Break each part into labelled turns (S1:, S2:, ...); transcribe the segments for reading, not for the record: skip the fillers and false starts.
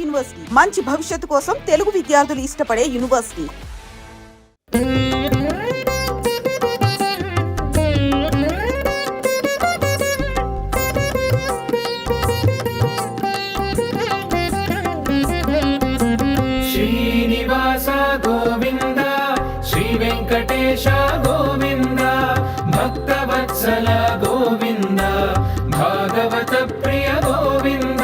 S1: University మంచి భవిష్యత్తు కోసం తెలుగు విద్యార్థులు ఇష్టపడే యూనివర్సిటీ.
S2: శ్రీనివాస గోవింద, శ్రీ వెంకటేశ గోవింద, భక్తవత్సల గోవింద, భాగవత ప్రియ గోవింద,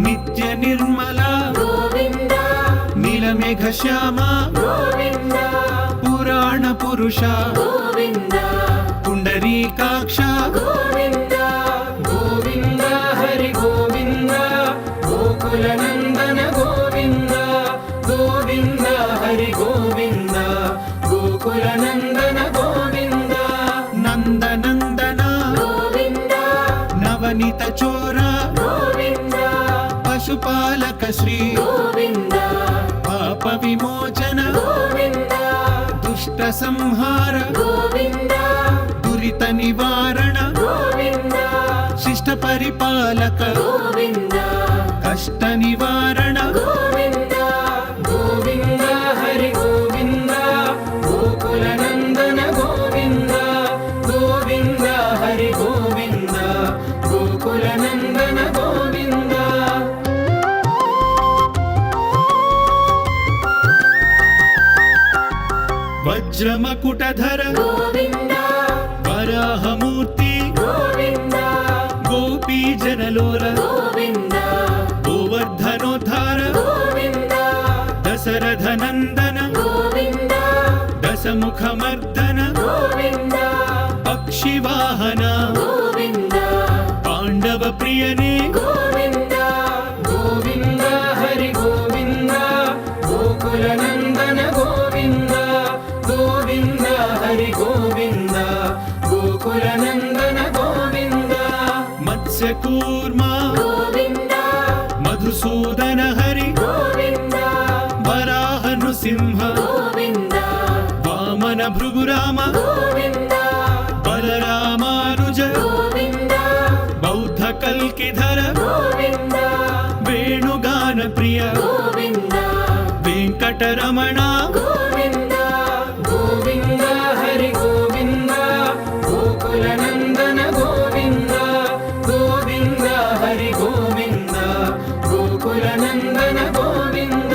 S2: నిత్య నిర్మల గోవింద, నీలమేఘ శ్యామ గోవింద, పురాణ పురుష గోవింద, పుండరీకాక్ష గోవింద, గోవింద హరి గోవింద, గోకుల నందన గోవింద, గోవింద హరి గోవింద, గోకుల నందన గోవింద, నందనందన గోవింద, నవనీత చోర గోవింద, పశుపాలక శ్రీ గోవింద, పాప విమోచన గోవింద, దుష్ట సంహార గోవింద, దురిత నివారణ గోవింద, శిష్ట పరిపాలక గోవింద, కష్ట నివారణ గోవింద, గోవింద హరి గోవింద, గోకుల నందన గోవింద, గోవింద హరి గోవింద, గోకుల నందన గోవింద. వజ్రమకుటధర గోవింద, వరాహమూర్తి గోవింద, గోపీ జనలోల గోవింద, గోవర్ధనోద్ధార గోవింద, దశరథ నందన గోవింద, దశముఖమర్దన గోవింద, పక్షివాహన గోవింద, పాండవ ప్రియనే గోవింద, గోవింద హరి గోవింద, గోకుల నందన గోవింద, గోవింద హరి గోవింద, గోకుల నందన గోవింద, మత్స్యకూర్మ గోవింద, మధుసూదన హరి గోవింద, వరాహ నృసింహ గోవింద, వామన భృగురామ గోవింద, బలరామానుజ గోవింద, బౌద్ధ కల్కిధర గోవింద, వేణుగాన ప్రియ గోవింద, వెంకటరమణ గోవింద, గోవింద హరి గోవింద, గోకుల నందన గోవింద, గోవింద హరి గోవింద, గోకుల నందన గోవింద.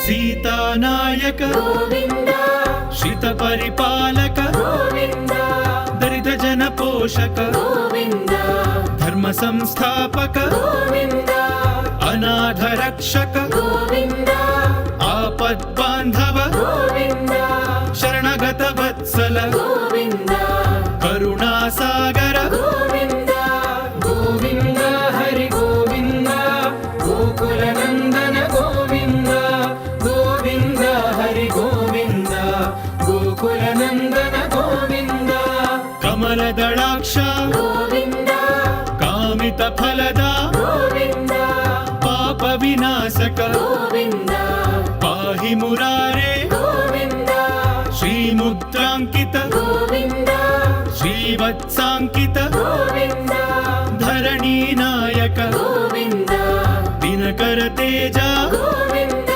S2: సీతానాయక గోవింద, శ్రిత పరిపాలక గోవింద, దరిద్ర జన పోషక గోవింద, ధర్మ సంస్థాపక గోవింద, అనాథ రక్షక గోవింద, ఆపద్ బాంధవ గోవింద, శరణగత వత్సల గోవింద, కరుణాసాగర గోవింద, గోవింద హరి గోవింద, గోకుల నందన గోవింద, గోవింద హరి గోవింద, గోకుల నందన గోవింద, కమలదళాక్ష గోవింద, కామిత ఫలద గోవింద, పాప వినాశక గోవింద, పాహి మురారే గోవింద, శ్రీముద్రాంకిత గోవింద, శ్రీవత్సాంకిత గోవింద, ధరణీ నాయక గోవింద, దినకర తేజ గోవింద,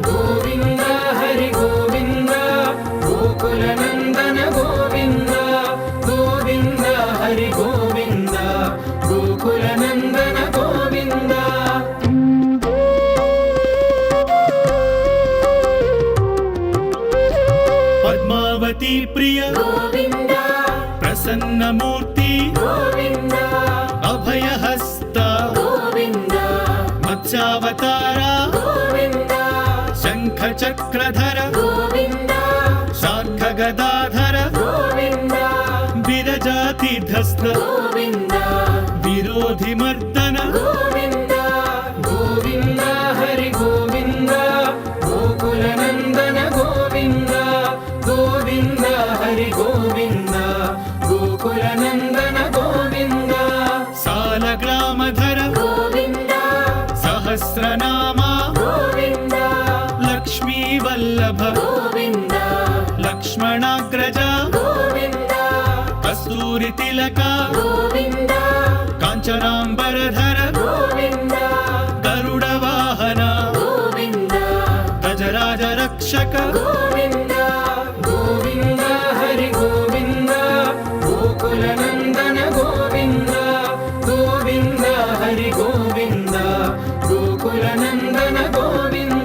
S2: గోవింద హరి గోవింద, గోకుల నందన గోవింద, గోవింద హరి గోవింద, గోకుల నందన గోవింద. పద్మావతి ప్రియ
S3: గోవింద,
S2: ప్రసన్నమూర్తి
S3: గోవింద,
S2: అభయహస్త
S3: గోవింద,
S2: మత్స్యావతార
S3: గోవింద,
S2: శంఖ చక్రధర
S3: గోవింద,
S2: శార్ఖ గదాధర
S3: గోవింద,
S2: విరజాతిధస్త
S3: గోవింద,
S2: విరోధి మర్దన
S3: గోవింద, గోవింద హరి గోవింద, గోకుల నందన గోవింద, గోవింద హరి గోవింద, గోకుల నందన గోవింద,
S2: సాలగ్రామధర
S3: గోవింద,
S2: సహస్రనామ
S3: గోవింద,
S2: లక్ష్మీ వల్లభ
S3: గోవింద,
S2: లక్ష్మణాగ్రజ
S3: గోవింద,
S2: కస్తూరి తిలక
S3: గోవింద
S2: కాంచనాంబరధర
S3: గోవింద
S2: గరుడ వాహన
S3: గోవింద
S2: గజరాజ రక్షక
S3: గోవింద గోవింద హరి గోవింద గోకుల నందన గోవింద గోవింద హరి గోవింద గోకుల నందన గోవింద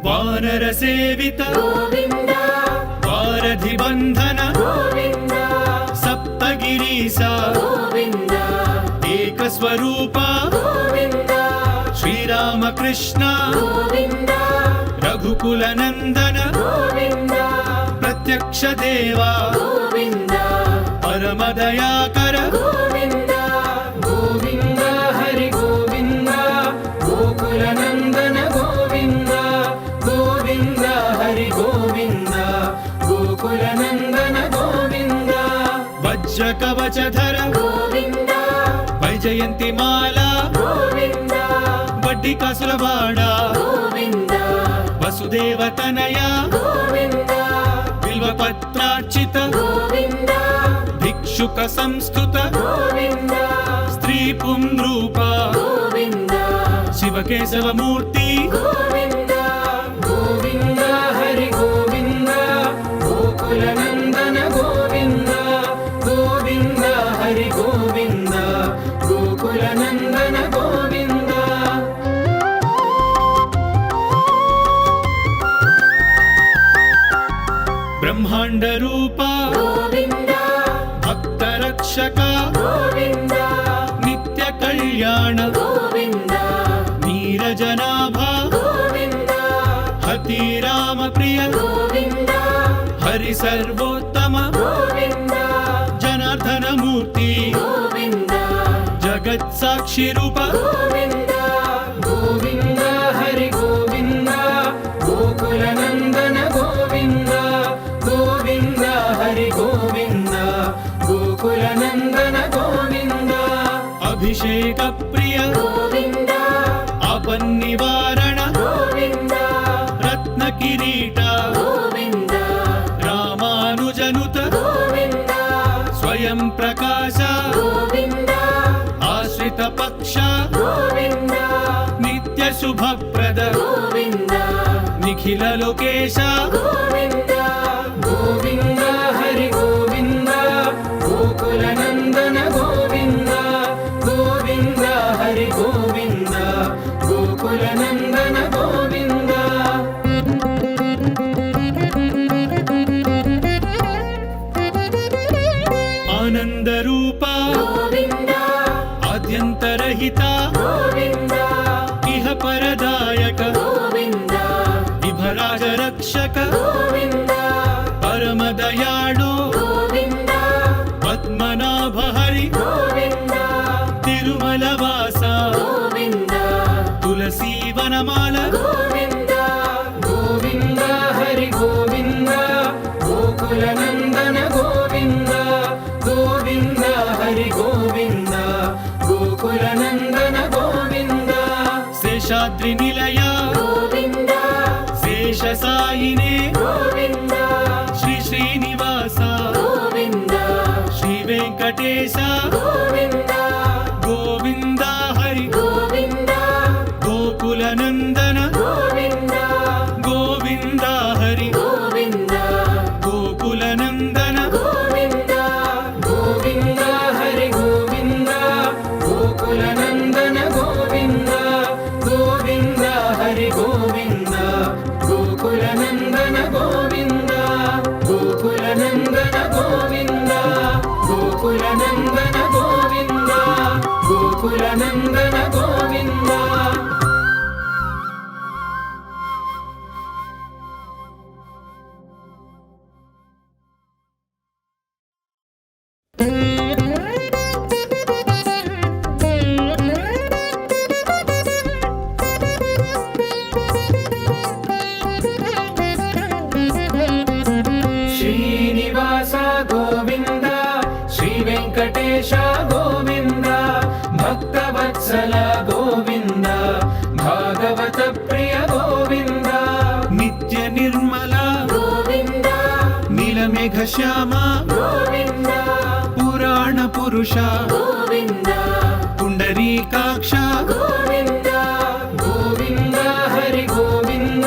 S2: వానర సేవిత
S3: గోవింద
S2: వారధి బంధన
S3: గోవింద
S2: సప్తగిరీశ
S3: గోవింద
S2: ఏక స్వరూప
S3: గోవింద
S2: శ్రీరామకృష్ణ
S3: గోవింద
S2: రఘుకుల నందన
S3: గోవింద
S2: ప్రత్యక్ష దేవా
S3: గోవింద
S2: పరమదయాకర
S3: గోవింద గోవింద హరి గోవింద గోకుల నందన గోవింద గోవింద హరి గోవింద గోకుల నందన గోవింద
S2: వజ్ర కవచధర
S3: గోవింద
S2: వైజయంతి మాల
S3: గోవింద
S2: వడ్డీ కాసులవాడ
S3: గోవింద
S2: వసుదేవ తనయ
S3: గోవింద
S2: బిల్వపత్రార్చిత
S3: గోవింద
S2: భిక్షుక సంస్థుత
S3: గోవింద
S2: స్త్రీ పుంరూప
S3: గోవింద
S2: శివకేశవమూర్తి
S3: గోవింద గోవింద హరి గోవింద గోకుల నందన గోవింద గోవింద హరి గోవింద గోకుల నందన గోవింద
S2: బ్రహ్మాండ రూప
S3: గోవింద
S2: భక్త రక్షక
S3: గోవింద
S2: నిత్య కళ్యాణ
S3: గోవింద
S2: నీరజనాభ
S3: గోవింద
S2: హతి రామ ప్రియ
S3: గోవింద
S2: హరి సర్వోత్తమ
S3: గోవింద
S2: జనార్దన మూర్తి
S3: గోవింద
S2: జగత్ సాక్షి రూప
S3: గోవింద గోవింద హరి గోవింద గోకుల నందన గోవింద గోవింద హరి గోవింద గోకుల నందన గోవింద
S2: అభిషేక ప్రియ
S3: గోవింద
S2: ఆపన్నివారణ
S3: గోవింద
S2: రత్న కిరీట
S3: గోవింద
S2: రామానుజనుత
S3: గోవింద
S2: స్వయం ప్రకాశ
S3: గోవింద
S2: ఆశ్రిత పక్ష
S3: గోవింద
S2: నిత్య శుభప్రద
S3: గోవింద
S2: నిఖిల లోకేశ
S3: గోవింద గోవింద హరి గోవింద గోకుల నందన గోవింద గోవింద హరి గోవింద గోకుల నందన గోవింద
S2: ఆనంద రూప
S3: గోవింద
S2: ఆద్యంతరహిత
S3: గోవింద
S2: ఇహ పరదాయక
S3: గోవింద
S2: విభరాజ రక్షక
S3: గోవింద
S2: పరమదయాళు
S3: గోవింద
S2: పద్మనాభ హరి
S3: గోవింద
S2: తిరుమల వాస
S3: గోవింద
S2: తులసీ వనమాల
S3: గోవింద గోవింద హరి గోవింద గోకుల నందన గోవింద గోవింద హరి గోవింద గోకుల నందన గోవింద
S2: శేషాద్రి నిలయ
S3: గోవింద
S2: శేష సాయినే
S3: గోవింద
S2: శ్రీ శ్రీనివాస
S3: గోవింద
S2: శ్రీ వెంకటేశ
S3: గోవింద
S2: గోవింద హరి
S3: గోవింద
S2: గోకుల నందన
S3: గోవింద
S2: గోవింద హరి
S3: గోవింద
S2: గోకుల నందన
S3: గోవింద గోవింద హరి గోవింద గోకుల నందన గోవింద గోవింద హరి గోవింద గోకుల నందన గోవింద గోకుల నందన గోవింద గోకుల నందన గోవింద గోకుల నందన గోవింద శ్రీనివాస గోవింద శ్రీ వెంకటేశ గోవింద భక్తవత్సల గోవింద భాగవత ప్రియ గోవింద
S2: నిత్య ನಿರ್ಮಲ
S3: ಗೋವಿಂದ
S2: ನೀಲಮೇಘ ಶ್ಯಾಮ
S3: ಗೋವಿಂದ
S2: ಪುರಾಣ ಪುರುಷ
S3: ಗೋವಿಂದ
S2: ಪುಂಡರೀಕಾಕ್ಷ
S3: ಗೋವಿಂದ ಗೋವಿಂದ ಹರಿ ಗೋವಿಂದ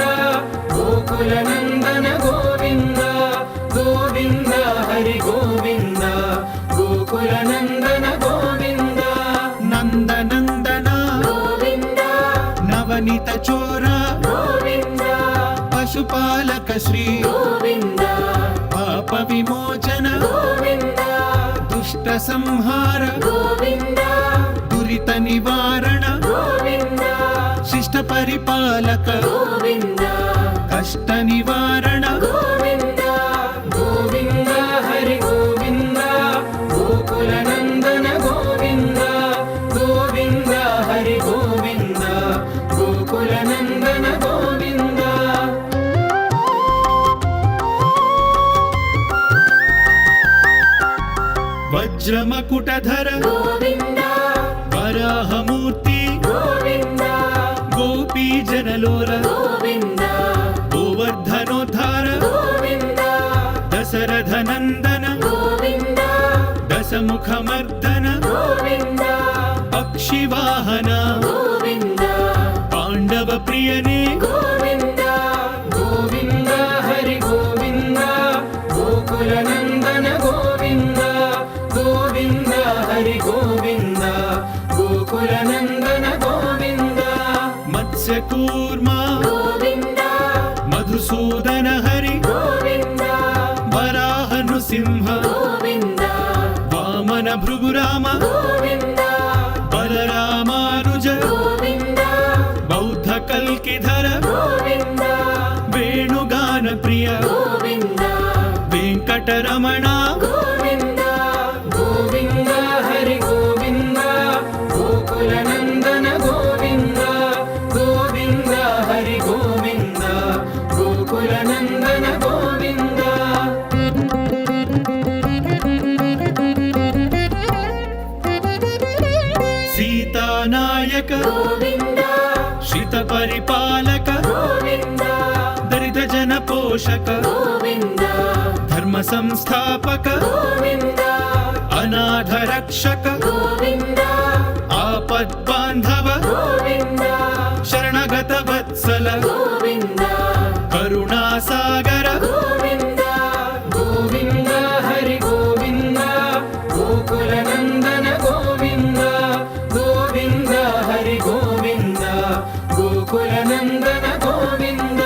S3: ಗೋಕುಲ ನಂದನ ಗೋವಿಂದ ಗೋವಿಂದ ಹರಿ ಗೋವಿಂದ ಗೋಕುಲ ನಂದನ ಗೋವಿಂದ
S2: ನಂದನಂದನ
S3: ಗೋವಿಂದ
S2: ನವನೀತ ಚೋರ
S3: ಗೋವಿಂದ
S2: ಪಶುಪಾಲಕ ಶ್ರೀ
S3: ಗೋವಿಂದ
S2: ಪಾಪ ವಿಮೋಚನ
S3: ಗೋವಿಂದ
S2: ದುಷ್ಟ ಸಂಹಾರ
S3: ಗೋವಿಂದ
S2: ದುರಿತ ನಿವಾರಣ
S3: ಗೋವಿಂದ
S2: ಶಿಷ್ಟ ಪರಿಪಾಲಕ
S3: ಗೋವಿಂದ
S2: ಕಷ್ಟ ನಿವಾರಣ
S3: ಗೋವಿಂದ ಗೋವಿಂದ ಹರಿ ಗೋವಿಂದ ಗೋಕುಲ ನಂದನ ಗೋವಿಂದ ಗೋವಿಂದ ಹರಿ ಗೋವಿಂದ ಗೋಕುಲ ನಂದನ ಗೋವಿಂದ
S2: ವಜ್ರಮಕುಟಧರ
S3: ಗೋವಿಂದ
S2: ವರಾಹಮೂರ್ತಿ
S3: ಗೋವಿಂದ
S2: ಗೋಪೀ ಜನಲೋಲ
S3: ಗೋವಿಂದ
S2: ಗೋವರ್ಧನೋದ್ಧಾರ
S3: ಗೋವಿಂದ
S2: ದಶರಥ ನಂದನ
S3: ಗೋವಿಂದ
S2: ದಶಮುಖ ಮರ್ದನ
S3: ಗೋವಿಂದ
S2: ಪಕ್ಷಿವಾಹನ
S3: ಗೋವಿಂದ
S2: ಪಾಂಡವ ಪ್ರಿಯನೇ
S3: ಗೋವಿಂದ ಗೋವಿಂದ ಹರಿ ಗೋವಿಂದ ಗೋಕುಲ ನಂದನ ಗೋವಿಂದ ಗೋವಿಂದ ಹರಿ ಗೋವಿಂದ ಗೋಕುಲ ನಂದನ ಗೋವಿಂದ
S2: ಮತ್ಸ್ಯಕೂರ್ಮ
S3: ಗೋವಿಂದ
S2: ಮಧುಸೂದನ ಹರಿ
S3: ಗೋವಿಂದ
S2: ವರಾಹ ನೃಸಿಂಹ
S3: ಗೋವಿಂದ
S2: ವಾಮನ ಭೃಗುರಾಮ
S3: ಗೋವಿಂದ
S2: ಬಲರಾಮಾನುಜ
S3: ಗೋವಿಂದ
S2: ಬೌದ್ಧ ಕಲ್ಕಿಧರ
S3: ಗೋವಿಂದ
S2: ವೇಣುಗಾನ ಪ್ರಿಯ
S3: ಗೋವಿಂದ
S2: ವೆಂಕಟರಮಣ
S3: ಗೋವಿಂದ ಗೋವಿಂದ ಹರಿ ಗೋವಿಂದ ಗೋಕುಲ ನಂದನ ಗೋವಿಂದ ಗೋವಿಂದ ಹರಿ ಗೋವಿಂದ ಗೋಕುಲ ನಂದನ ಗೋವಿಂದ
S2: ಸೀತಾನಾಯಕ
S3: ಗೋವಿಂದ
S2: ಶ್ರಿತ ಪರಿಪಾಲಕ
S3: ಗೋವಿಂದ
S2: ದರಿದ್ರ ಜನ ಪೋಷಕ
S3: ಗೋವಿಂದ
S2: ಧರ್ಮ ಸಂಸ್ಥಾಪಕ
S3: ಗೋವಿಂದ
S2: ಅನಾಥ ರಕ್ಷಕ
S3: ಗೋವಿಂದ
S2: ಆಪದ್ ಬಾಂಧವ
S3: ಗೋವಿಂದ
S2: ಶರಣಗತ ವತ್ಸಲ
S3: ಗೋವಿಂದ
S2: ಕರುಣಾಸಾಗರ
S3: ಗೋವಿಂದ ಗೋವಿಂದ ಹರಿ ಗೋವಿಂದ ಗೋಕುಲ ನಂದನ ಗೋವಿಂದ ಗೋವಿಂದ ಹರಿ ಗೋವಿಂದ ಗೋಕುಲ ನಂದನ ಗೋವಿಂದ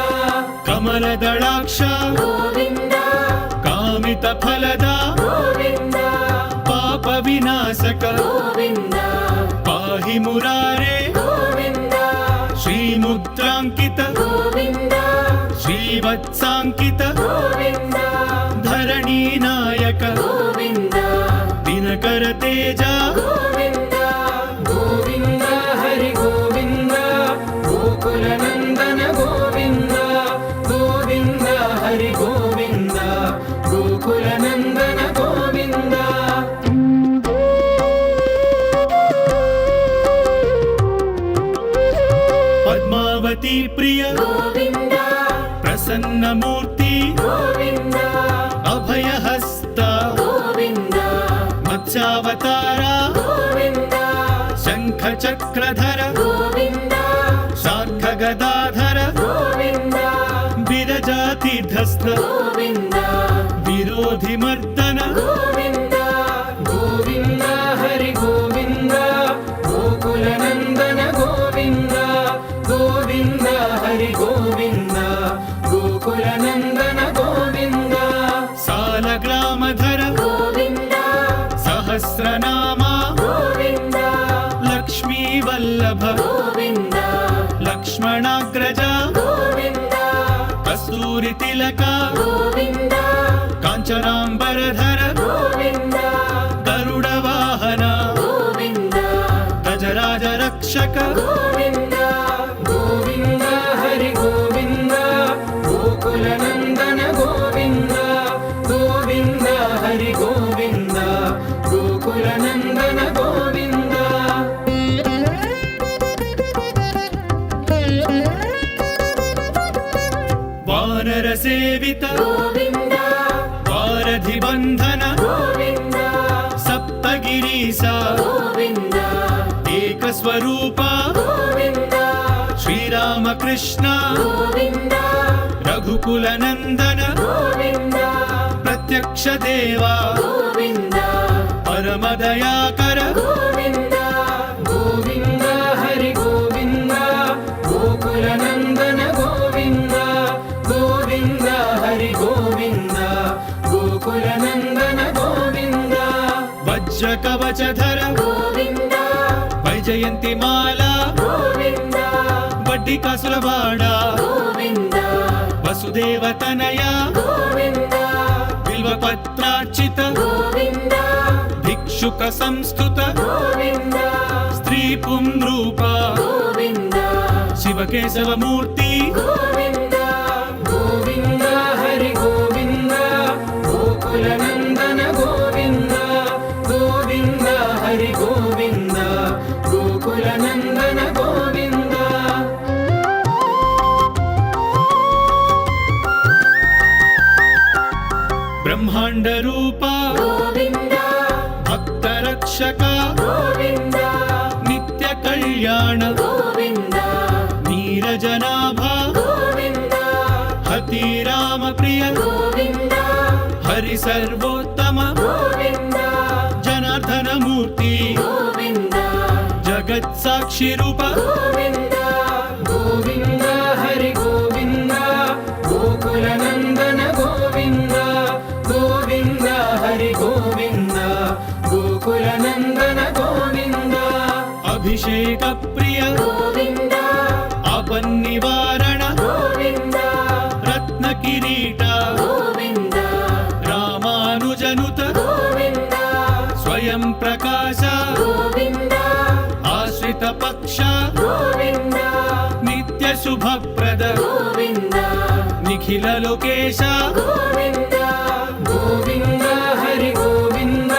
S2: ಕಮಲದಳಾಕ್ಷ
S3: ಗೋವಿಂದ
S2: ಕಾಮಿತ ಫಲದ
S3: ಗೋವಿಂದ
S2: ಪಾಪ ವಿನಾಶಕ
S3: ಗೋವಿಂದ
S2: ಪಾಹಿ ಮುರಾರೆ
S3: ಗೋವಿಂದ
S2: ಶ್ರೀಮುದ್ರಾಂಕಿತ
S3: ಗೋವಿಂದ
S2: ಶ್ರೀವತ್ಸಾಂಕಿತ
S3: ಗೋವಿಂದ
S2: ಧರಣಿ ನಾಯಕ
S3: ಗೋವಿಂದ
S2: ದಿನಕರ ತೇಜ
S3: ಗೋವಿಂದ ಗೋವಿಂದ ಹರಿ ಗೋವಿಂದ ಗೋಕುಲ ನಂದನ ಗೋವಿಂದ ಗೋವಿಂದ ಹರಿ ಗೋವಿಂದ ಗೋಕುಲ ನಂದನ ಗೋವಿಂದ
S2: ಪದ್ಮಾವತಿ ಪ್ರಿಯ
S3: ಗೋವಿಂದ
S2: ಪ್ರಸನ್ನ ಮೂರ್ತಿ
S3: ಗೋವಿಂದ
S2: ಅಭಯ ಹಸ್ತ
S3: ಗೋವಿಂದ
S2: ಮತ್ಸ್ಯಾವತಾರ
S3: ಗೋವಿಂದ
S2: ಶಂಖ ಚಕ್ರಧರ
S3: ಗೋವಿಂದ
S2: ಶಾರ್ಖ ಗದಾಧರ
S3: ಗೋವಿಂದ
S2: ವಿರಜಾತಿಧಸ್ಥ
S3: ಗೋವಿಂದ
S2: ವಿರೋಧಿ ಮರ್ದನ
S3: ಗೋವಿಂದ ಗೋವಿಂದ ಹರಿ ಗೋವಿಂದ ಗೋಕುಲ ನಂದನ ಗೋವಿಂದ ಗೋವಿಂದ ಹರಿ ಗೋವಿಂದ ಗೋಕುಲ ನಂದನ ಗೋವಿಂದ
S2: ಸಾಲಗ್ರಾಮಧರ
S3: ಗೋವಿಂದ
S2: ಸಹಸ್ರನಾಮ
S3: ಗೋವಿಂದ
S2: ಲಕ್ಷ್ಮೀ ವಲ್ಲಭ
S3: ಗೋವಿಂದ
S2: ಲಕ್ಷ್ಮಣಾಗ್ರಜ
S3: ಗೋವಿಂದ
S2: ಕಸ್ತೂರಿ ತಿಲಕ
S3: ಗೋವಿಂದ
S2: ಕಾಂಚನಾಂಬರಧರ
S3: ಗೋವಿಂದ
S2: ಗರುಡ ವಾಹನ
S3: ಗೋವಿಂದ
S2: ಗಜರಾಜ ರಕ್ಷಕ
S3: ಗೋವಿಂದ ಗೋವಿಂದ ಹರಿ ಗೋವಿಂದ ಗೋಕುಲ ನಂದನ ಗೋವಿಂದ ಗೋವಿಂದ ಹರಿ ಗೋವಿಂದ ಗೋಕುಲ ನಂದನ ಗೋವಿಂದ
S2: ವಾನರ वरसेवित
S3: गोविन्द
S2: वारधिबन्धन
S3: गोविन्द
S2: सप्तगिरीसा
S3: गोविन्द
S2: एकस्वरूपा
S3: गोविन्द
S2: श्रीरामकृष्ण
S3: गोविन्द
S2: रघुकुलनन्दन
S3: गोविन्द
S2: प्रत्यक्ष देवा
S3: गोविन्द
S2: परमदयाकर
S3: गोविन्द गोविन्द हरि गोविन्द गोकुलनन्दन गोविन्द गोविन्द हरि गोविन्द गोकुलनन्दन गोविन्द
S2: वज्रकवचधर
S3: गोविन्द
S2: वैजयन्तिमाला
S3: गोविन्द
S2: वड्डिकासुरवाड
S3: गोविन्द
S2: वसुदेवतनया
S3: गोविन्द
S2: बिल्वपत्रार्चित
S3: गोविन्द
S2: भिक्षुक संस्तुत
S3: गोविन्द
S2: स्त्री पुंरूप
S3: गोविन्द
S2: शिवकेशवमूर्ति
S3: गोविन्द गोविन्द हरि गोविन्द गोकुलनन्दन गोविन्द गोविन्द हरि गोविन्द गोकुलनन्दन गोविन्द
S2: ब्रह्मांड रूप
S3: गोविन्द
S2: भक्तरक्षक
S3: गोविन्द
S2: नित्य कल्याण
S3: गोविन्द
S2: नीरजनाभ
S3: गोविन्द
S2: हति राम प्रिय
S3: गोविन्द
S2: हरि सर्वोत्तम
S3: गोविन्द
S2: जनार्दन मूर्ति
S3: गोविन्द
S2: जगत् साक्षी रूप
S3: गोविन्द गोविन्द हरि गोविन्द गोकुलनन्दन गोविन्द गोविन्द हरि गोविन्द गोकुलनन्दन गोविन्द
S2: अभिषेक प्रिय
S3: गोविन्द
S2: आपन्निवारण
S3: गोविन्द
S2: रत्न किरीट
S3: गोविन्द
S2: रामानुजनुत
S3: गोविन्द
S2: स्वयं प्रकाश
S3: गोविन्द
S2: आश्रित पक्ष
S3: गोविन्द
S2: नित्य शुभप्रद
S3: गोविन्द
S2: निखिल लोकेश
S3: गोविन्द गोविन्द हरि गोविन्द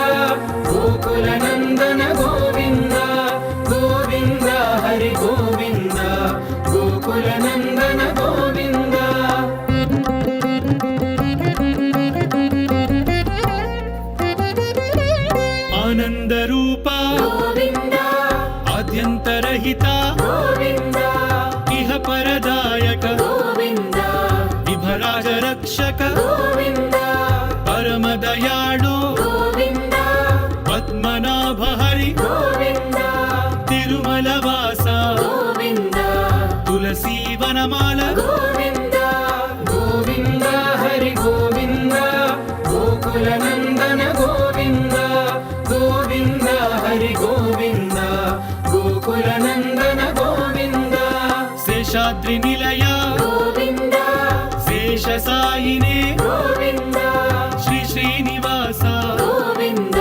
S3: गोकुलनन्दन गोविन्द गोविन्द हरि गोविन्द गोकुलनन्दन गोविन्द
S2: आनंद रूप
S3: गोविन्द
S2: आद्यन्तरहित
S3: गोविन्द
S2: इह परदायक
S3: गोविन्द
S2: विभराज रक्षक
S3: गोविन्द
S2: परमदयाळु
S3: गोविन्द
S2: पद्मनाभ हरि
S3: गोविन्द
S2: तिरुमलवास
S3: गोविन्द
S2: तुलसी वनमाल
S3: गोविन्द गोविन्द हरि गोविन्द गोकुलनन्दन गोविन्द गोविन्द हरि गोविन्द गोकुलनन्दन गोविन्द
S2: शेषाद्रि निलय
S3: गोविन्द
S2: शेषसायिने
S3: गोविन्द
S2: श्री श्रीनिवास
S3: गोविन्द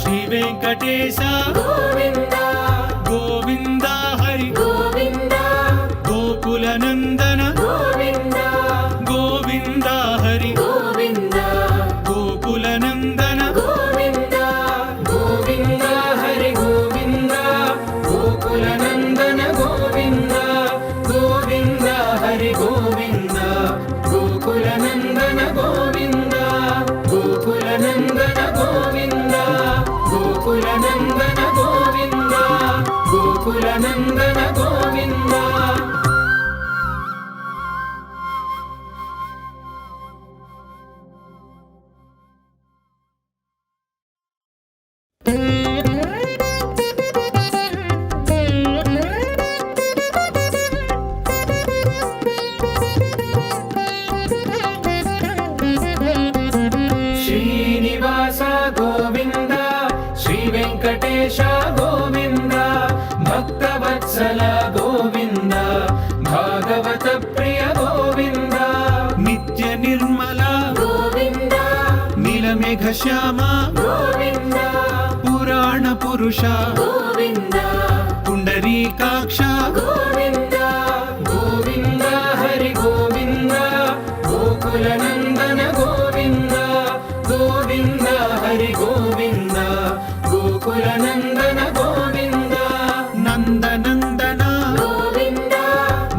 S2: श्री वेंकटेश
S3: गोविन्द
S2: गोविन्द हरि
S3: गोविन्द
S2: गोकुलनन्दन
S3: गोविन्द
S2: गोविन्द हरि
S3: गोविन्द
S2: गोकुलनन्दन
S3: गोविन्द गोविन्द हरि गोविन्द गोकुलनन्दन गोविन्द गोविन्द हरि गोविन्द गोकुलनन्दन गोविन्द गोकुलनन्दन गोविन्द गोकुलनन्दन गोविन्द गोकुलनन्दन गोविन्द श्रीनिवास गोविन्द श्रीवेङ्कटेश गोविन्द भक्तवत्सल गोविन्द भागवत प्रिय गोविन्द
S2: नित्य निर्मल
S3: गोविन्द
S2: नीलमेघ श्याम
S3: गोविन्द
S2: पुराण पुरुष
S3: गोविन्द
S2: पुण्डरीकाक्ष
S3: गोविन्द गोविन्द हरि गोविन्द गोकुलनन्दन गोविन्द गोविन्द हरि गोविन्द गोकुलनन्दन गोविन्द
S2: नन्दनन्दन
S3: गोविन्द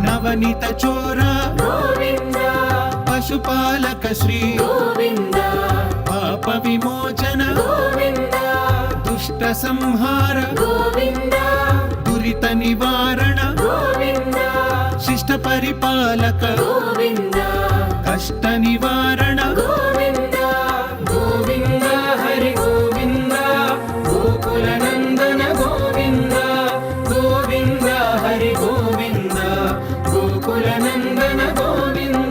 S2: नवनीत चोर
S3: गोविन्द
S2: పశుపాలక శ్రీ
S3: గోవింద
S2: పాప విమోచన
S3: గోవింద
S2: దుష్ట సంహార
S3: గోవింద
S2: దురిత నివారణ
S3: గోవింద
S2: శిష్ట పరిపాలక
S3: గోవింద
S2: కష్ట నివారణ
S3: గోవింద గోవింద హరి గోవింద గోకుల నందన గోవింద గోవింద హరి గోవింద గోకుల నందన గోవింద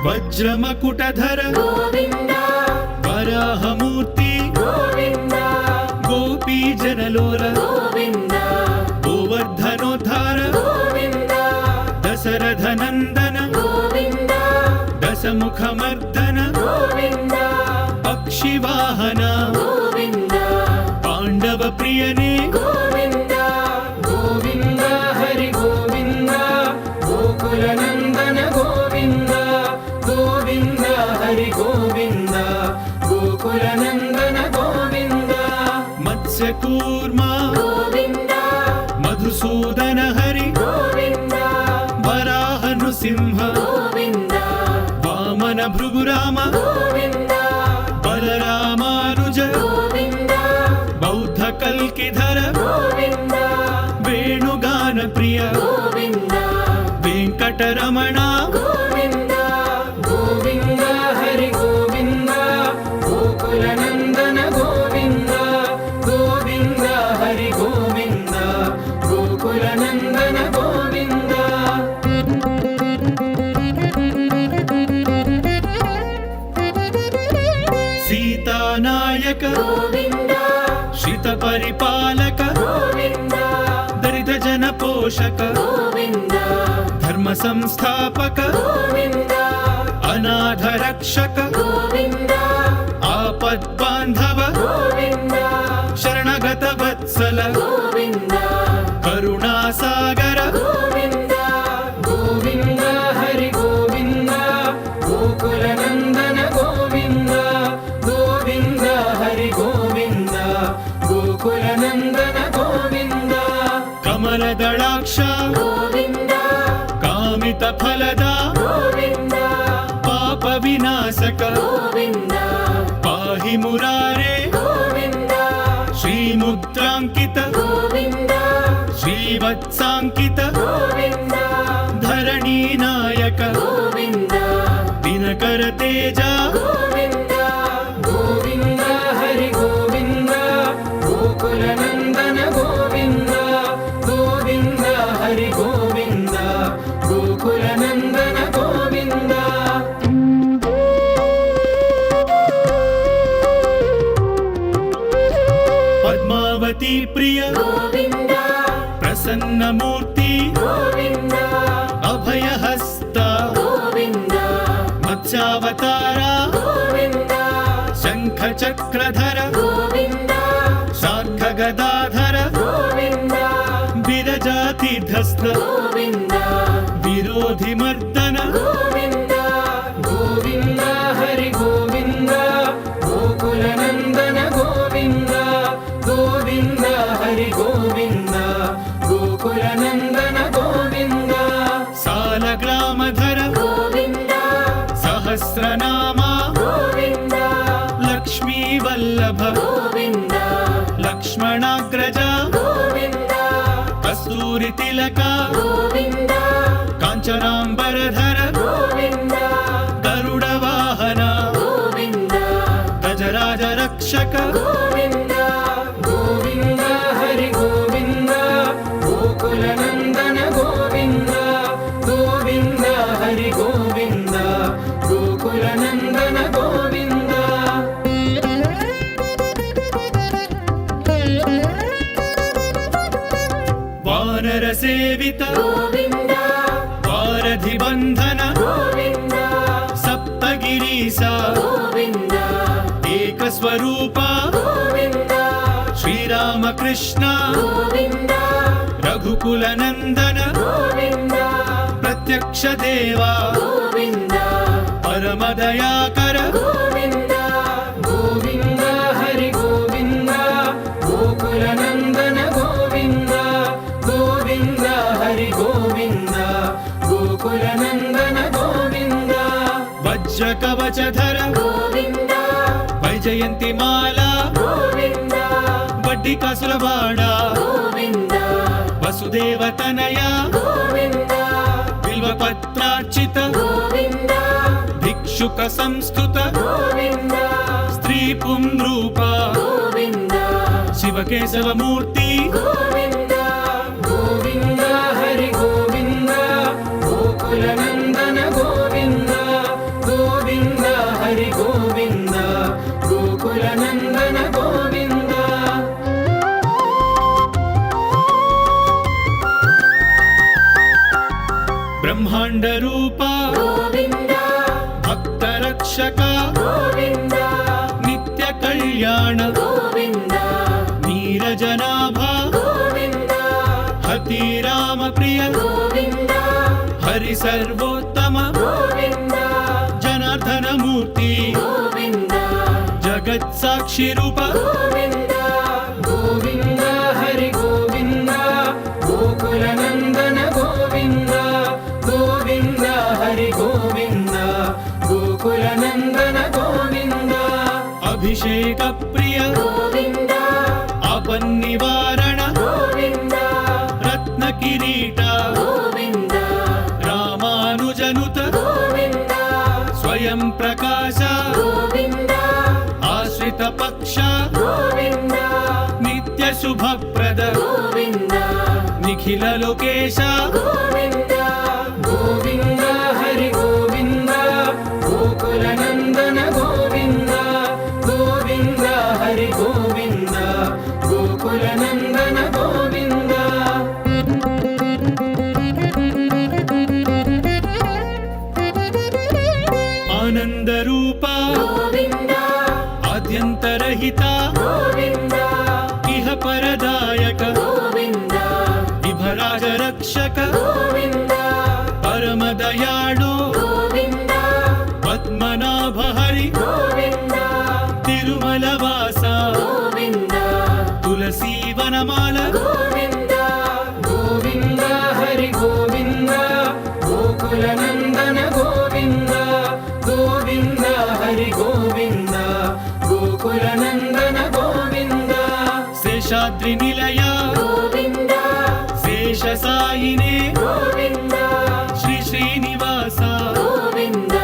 S2: వజ్రమకుటధర
S3: గోవింద
S2: వరాహమూర్తి
S3: గోవింద
S2: గోపీ జనలోల
S3: గోవింద
S2: గోవర్ధనోద్ధార
S3: గోవింద
S2: దశరథ నందన
S3: గోవింద
S2: దశముఖమర్దన
S3: గోవింద
S2: పక్షివాహన
S3: గోవింద
S2: పాండవ ప్రియనే
S3: గోవింద గోవింద హరి గోవింద గోకుల నందన గోవింద గోవింద హరి గోవింద గోకుల నందన గోవింద
S2: మత్స్యకూర్మ
S3: గోవింద
S2: మధుసూదన హరి
S3: గోవింద
S2: వరాహ నృసింహ
S3: గోవింద
S2: వామన భృగురామ
S3: గోవింద
S2: బలరామానుజ
S3: గోవింద
S2: బౌద్ధ కల్కిధర
S3: గోవింద
S2: వేణుగాన ప్రియ
S3: గోవింద
S2: వెంకటరమణ
S3: గోవింద గోవింద హరి గోవింద గోకుల నందన గోవింద గోవింద హరి గోవింద గోకుల నందన గోవింద
S2: సీతానాయక
S3: గోవింద
S2: శ్రిత పరిపాలక
S3: గోవింద
S2: దరిద్ర జన పోషక
S3: గోవింద
S2: ధర్మ సంస్థాపక
S3: గోవింద
S2: అనాథ రక్షక
S3: గోవింద
S2: ఆపద్ బాంధవ
S3: గోవింద
S2: శరణగత వత్సల
S3: గోవింద
S2: కరుణాసాగర
S3: గోవింద గోవింద హరి గోవింద గోకుల నందన గోవింద గోవింద హరి గోవింద గోకుల నందన గోవింద
S2: కమలదళాక్ష
S3: గోవింద
S2: కామిత ఫలద
S3: గోవింద
S2: పాప వినాశక
S3: గోవింద
S2: పాహి మురారే
S3: గోవింద
S2: శ్రీముద్రాంకిత
S3: గోవింద
S2: శ్రీవత్సాంకిత
S3: గోవింద
S2: ధరణీ నాయక
S3: గోవింద
S2: దినకర తేజ
S3: గోవింద గోవింద హరి గోవింద గోకుల నందన గోవింద గోవింద హరి గోవింద గోకుల నందన గోవింద
S2: పద్మావతి ప్రియ
S3: గోవింద
S2: ప్రసన్నమూర్తి
S3: గోవింద
S2: అభయహస్త
S3: గోవింద
S2: మత్స్యావతార
S3: గోవింద
S2: శంఖ చక్రధర
S3: గోవింద
S2: శార్ఖ గదాధర
S3: గోవింద
S2: విరజాతిధస్త
S3: గోవింద
S2: విరోధి మర్దన
S3: గోవింద గోవింద హరి గోవింద గోకుల నందన గోవింద గోవింద హరి గోవింద గోకుల నందన గోవింద
S2: సాలగ్రామధర
S3: గోవింద
S2: సహస్రనామ
S3: గోవింద
S2: లక్ష్మీ వల్లభ
S3: గోవింద
S2: లక్ష్మణాగ్రజ
S3: గోవింద
S2: కస్తూరి తిలక
S3: గోవింద
S2: కాంచనాంబరధర
S3: గోవింద
S2: గరుడ వాహన
S3: గోవింద
S2: గజరాజ రక్షక
S3: గోవింద గోవింద హరి గోవింద గోకుల నందన గోవింద గోవింద హరి గోవింద గోకుల నందన గోవింద
S2: వానర సేవిత
S3: గోవింద
S2: వారధి బంధన
S3: గోవింద
S2: సప్తగిరీశ
S3: గోవింద
S2: ఏకస్వరూప
S3: గోవింద
S2: శ్రీరామకృష్ణ
S3: గోవింద
S2: రఘుకుల నందన
S3: గోవింద
S2: ప్రత్యక్ష దేవా
S3: గోవింద
S2: పరమదయాకర
S3: గోవింద గోవింద హరి గోవింద గోకుల నందన గోవింద హరి గోవింద గోకులనందన గోవింద
S2: వజ్ర కవచధర
S3: గోవింద
S2: వైజయంతి మాల
S3: గోవింద
S2: వడ్డీ కాసులవాడ
S3: గోవింద
S2: వసుదేవ తనయ
S3: గోవింద
S2: బిల్వపత్రార్చిత
S3: గోవింద
S2: భిక్షుక సంస్థుత
S3: గోవింద
S2: స్త్రీ పుంద్రూప
S3: గోవింద
S2: శివకేశవమూర్తి
S3: గోవింద గోవింద హరి గోవింద గోకులనందన గోవింద గోవింద హరి గోవింద గోకులనందన గోవింద
S2: బ్రహ్మాండ రూప
S3: గోవింద
S2: భక్త రక్షక
S3: గోవింద
S2: నిత్య కళ్యాణ
S3: గోవింద
S2: నీరజనాభ
S3: గోవింద
S2: హతి రామ ప్రియ
S3: గోవింద
S2: హరి సర్వోత్తమ
S3: గోవింద
S2: జనార్దన మూర్తి
S3: గోవింద
S2: జగత్ సాక్షి రూప
S3: గోవింద గోవింద హరి గోవింద గోకులనందన గోవింద గోవింద హరి గోవింద గోకులనందన గోవింద
S2: అభిషేక ప్రియ
S3: గోవింద
S2: ఆపన్నివారణ
S3: గోవింద
S2: రత్న కిరీట
S3: గోవింద
S2: రామానుజనుత
S3: గోవింద
S2: స్వయం ప్రకాశ
S3: గోవింద
S2: ఆశ్రిత పక్ష
S3: గోవింద
S2: నిత్య శుభప్రద
S3: గోవింద
S2: నిఖిల లోకేశ
S3: గోవింద గోవింద హరి గోవింద గోకులనందన గోవింద గోవింద హరి గోవింద గోకులనందన గోవింద
S2: ఆనంద రూప
S3: గోవింద
S2: ఆద్యంతరహిత
S3: గోవింద
S2: ఇహ పరదాయక
S3: గోవింద
S2: విభరాజ రక్షక
S3: గోవింద
S2: పరమ దయాళు
S3: గోవింద
S2: పద్మనాభ హరి
S3: గోవింద
S2: తిరుమల వాస
S3: గోవింద
S2: తులసీ వనమాల
S3: గోవింద గోవింద హరి గోవింద గోకులనందన గోవింద గోవింద హరి గోవింద గోకులనందన గోవింద
S2: శేషాద్రి నిలయ
S3: గోవింద
S2: శేష సాయినే
S3: గోవింద
S2: శ్రీ శ్రీనివాస
S3: గోవింద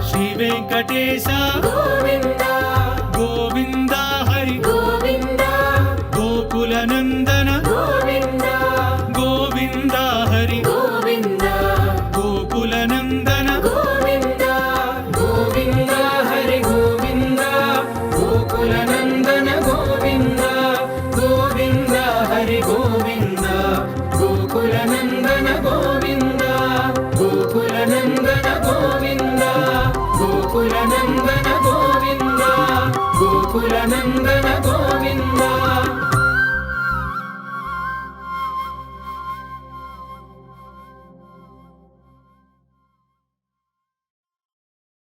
S2: శ్రీ వెంకటేశ
S3: గోవింద
S2: గోవింద హరి
S3: గోవింద
S2: గోకులనందన
S3: గోవింద
S2: గోవింద హరి
S3: గోవింద
S2: గోకులనందన
S3: గోవింద గోవింద హరి గోవింద గోకులనందన గోవింద గోవింద హరి గోవింద గోకులనందన గోవింద గోకులనందన గోవింద గోకులనందన గోవింద గోకులనందన